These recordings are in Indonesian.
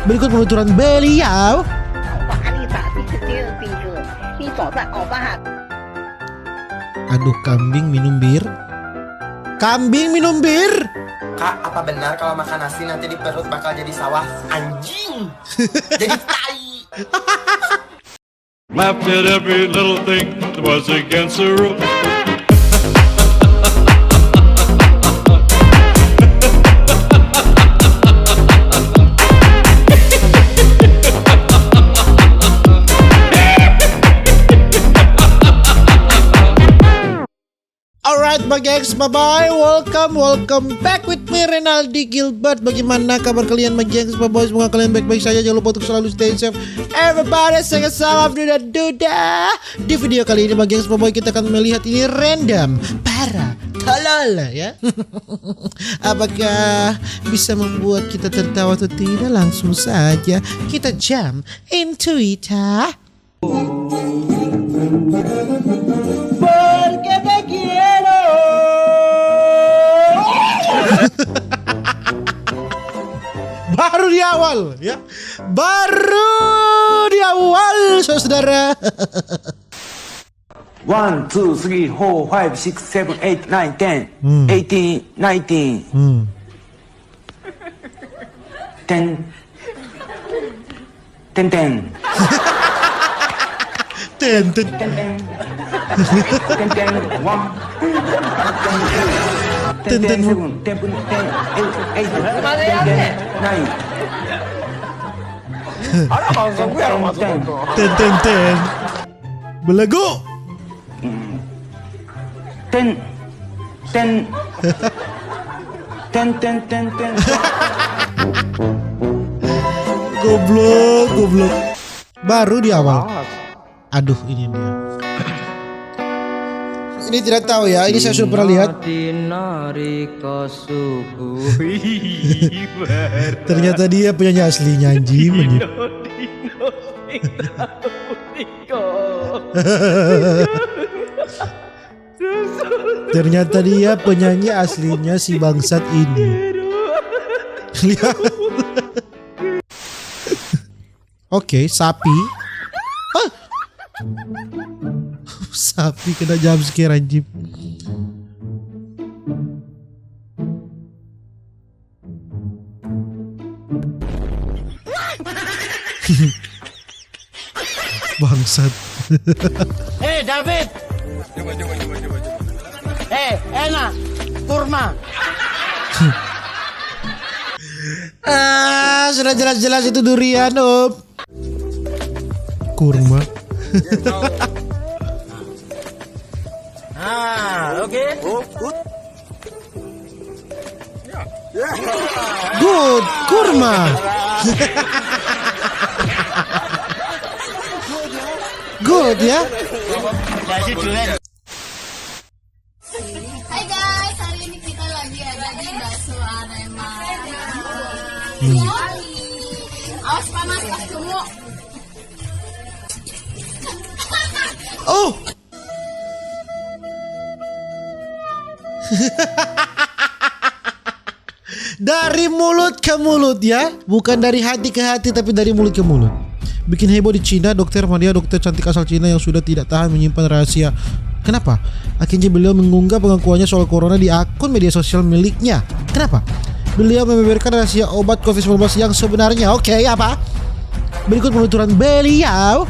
Berikut penuturan beliau. Aduh, kambing minum bir. Kambing minum bir. Kak, apa benar kalau makan nasi nanti di perut bakal jadi sawah? Anjing. Jadi tai. Laughed at every little thing that was against the rules. Alright, gengs, bye-bye. Welcome back with me, Renaldi Gilbert. Bagaimana kabar kalian, gengs, bye-bye? Semoga kalian baik-baik saja. Jangan lupa untuk selalu stay safe. Everybody, saya salam duda-duda. Di video kali ini, gengs, bye-bye, kita akan melihat ini random para tolol, ya. Apakah bisa membuat kita tertawa atau tidak? Langsung saja kita jump into it, ha? Porque te quiero. Baru di awal, ya. Baru di awal, saudara. 1, 2, 3, 4, 5, 6, 7, 8, 9, 10, 18, 19, 10, 10, 10. Ten. 10, 10, 1, 10, 10, 7, 10, 10, 8, 10. Belagu. 10, 10, 10, 10, 10. Goblok. Baru di awal. Aduh, ini dia. Ini tidak tahu ya, ini saya sudah pernah lihat. Ternyata dia penyanyi aslinya, anjing. Ternyata dia penyanyi aslinya si bangsat ini. Lihat. Oke, sapi. Sapi kena jumpscare, anjing. Bangsat. David. Enak. Kurma. Sudah jelas-jelas itu durian, Om. Kurma. Oke. Good, kurma. Good ya. Hai guys, hari ini kita lagi ada di bakso Arema. Awas panas, pas gemuk. Oh. Dari mulut ke mulut ya, bukan dari hati ke hati tapi dari mulut ke mulut. Bikin heboh di Cina, dokter Madia, dokter cantik asal Cina yang sudah tidak tahan menyimpan rahasia. Kenapa? Akhirnya beliau mengunggah pengakuannya soal corona di akun media sosial miliknya. Kenapa? Beliau membeberkan rahasia obat COVID-19 yang sebenarnya. Oke, apa? Berikut penuturan beliau.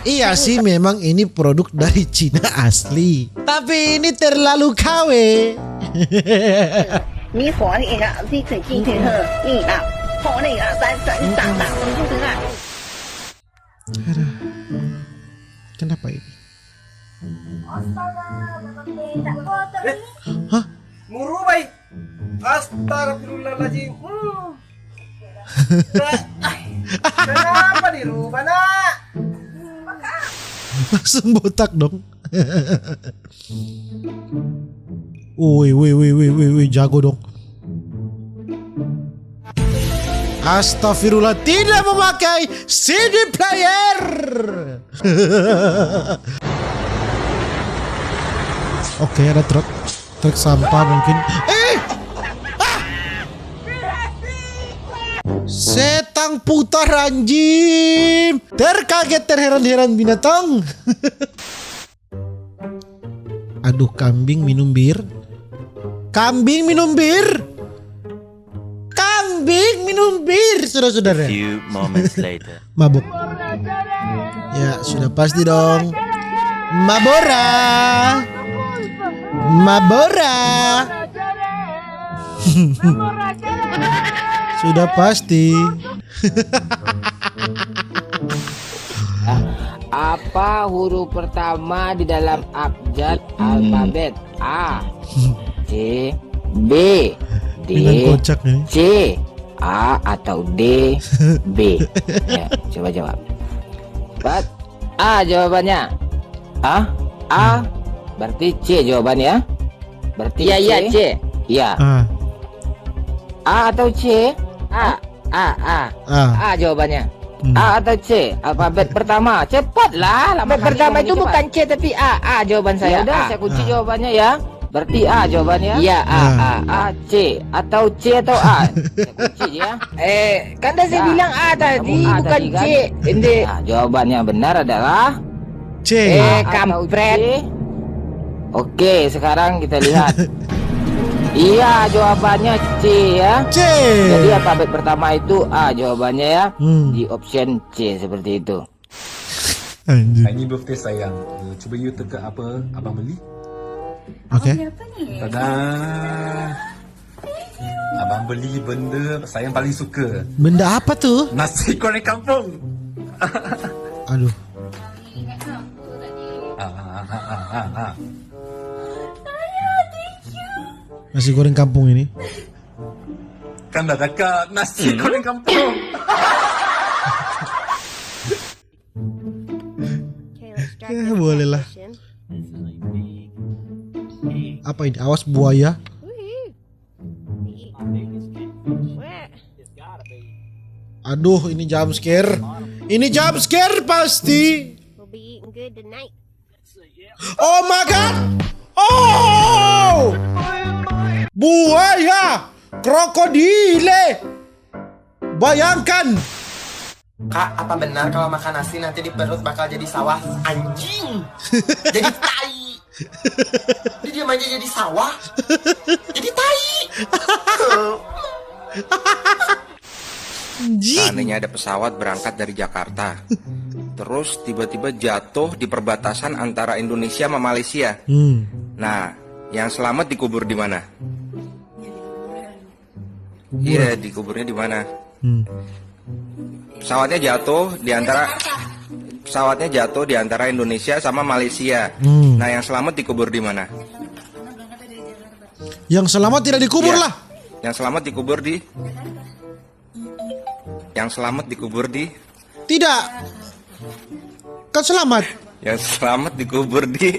Iya sih, memang ini produk dari Cina asli. Tapi ini terlalu KW. Kenapa ini? Hah? Muru baik. Astagfirullahaladzim. Kenapa dirubah, nak? Langsung botak dong. Wih, jago dong. Astagfirullah, tidak memakai CD player. Oke, ada truk. Truk sampah mungkin. Setang putar anjing. Terkaget terheran-heran binatang. Aduh, kambing minum bir. Kambing minum bir. Kambing minum bir, saudara-saudara. Few moments later. Mabuk. Ya, sudah pasti dong. Mabora. Mabora. Sudah pasti. Apa huruf pertama di dalam abjad alfabet? A, C, B, D, Dengan kocak nih. C, A atau D, B. Ya, coba jawab. Cepat. A jawabannya. A. Berarti C jawabannya. Berarti iya C. Iya. A atau C? A. A jawabannya. A atau C? Alfabet pertama. Cepatlah. Alfabet pertama itu bukan C tapi A. A jawaban saya. Udah, saya kunci jawabannya ya. Berarti A jawabannya. Iya, A, C atau C atau A. Saya kunci ya. Kan saya bilang A tadi, bukan C. Ini jawabannya benar adalah C. Kampret. Oke, sekarang kita lihat. Iya, jawabannya C ya. C. Jadi alfabet pertama itu A jawabannya ya. Di option C seperti itu. Anjir. Ini birthday sayang. Cuba you teka apa abang beli. Oke. Apa ni? Tada. Abang beli benda sayang paling suka. Benda apa tuh? Nasi goreng kampung. Aduh. Ingat tak? Tu tadi. Nasi goreng kampung ini. Kan dah cakap nasi goreng kampung. Boleh lah. Apa ini? Awas buaya. Aduh, ini jump scare. Ini jump scare pasti. Oh my god. Oh! Buaya, krokodile. Bayangkan. Kak, apa benar kalau makan nasi nanti di perut bakal jadi sawah? Anjing! Jadi tai! Dia diam aja jadi sawah. Jadi tai! Seandainya ada pesawat berangkat dari Jakarta, terus tiba-tiba jatuh di perbatasan antara Indonesia sama Malaysia. Nah, yang selamat dikubur di mana? Iya, dikuburnya di mana? Pesawatnya jatuh di antara Indonesia sama Malaysia. Nah, yang selamat dikubur di mana? Yang selamat tidak dikubur Ya. lah. Yang selamat dikubur di Tidak. Kan selamat. Yang selamat dikubur di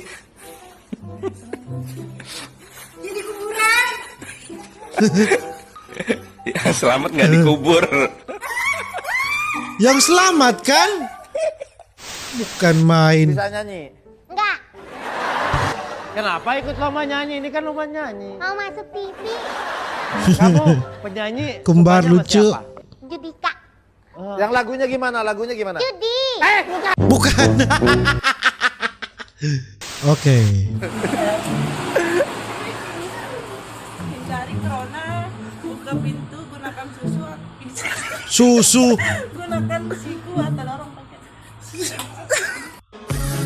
Jadi kuburan. Yang selamat nggak dikubur. Yang selamat kan? Bukan main. Bisa nyanyi? Enggak. Kenapa ikut lomba nyanyi? Ini kan lomba nyanyi. Mau masuk TV. Kamu penyanyi Kembar sukanya sama lucu. siapa? Judika. Yang lagunya gimana? Lagunya gimana? Judi. Bukan. Oke. Hindari corona, buka pintu, gunakan susu. Susu. Gunakan siku atau dorong pakai.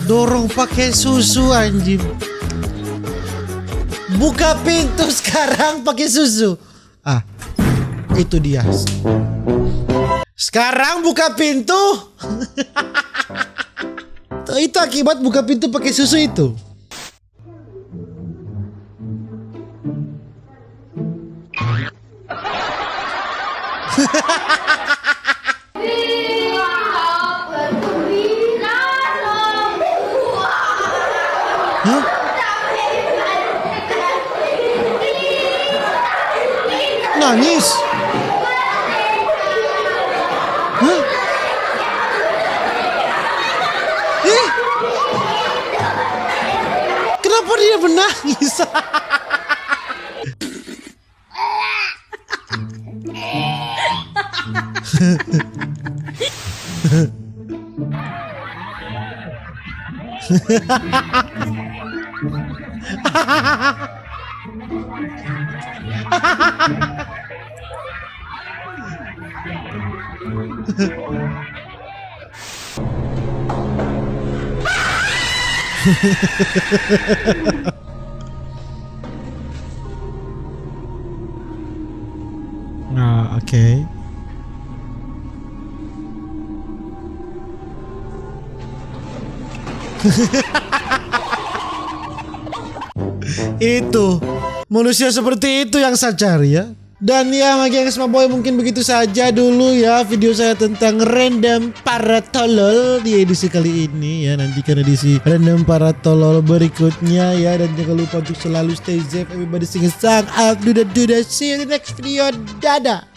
Dorong pakai susu anjing. Buka pintu sekarang pakai susu. Itu dia. Sekarang buka pintu. Itu akibat buka pintu pakai susu itu. Hah? Nangis. Hah? Kenapa dia menangis? Nah, oke. Itu manusia seperti itu yang saya cari ya. Dan ya gengs my boy, mungkin begitu saja dulu ya video saya tentang random para tolol di edisi kali ini ya. Nantikan edisi random para tolol berikutnya ya. Dan jangan lupa untuk selalu stay safe, everybody sing a song, I'll do the see you in the next video, dadah.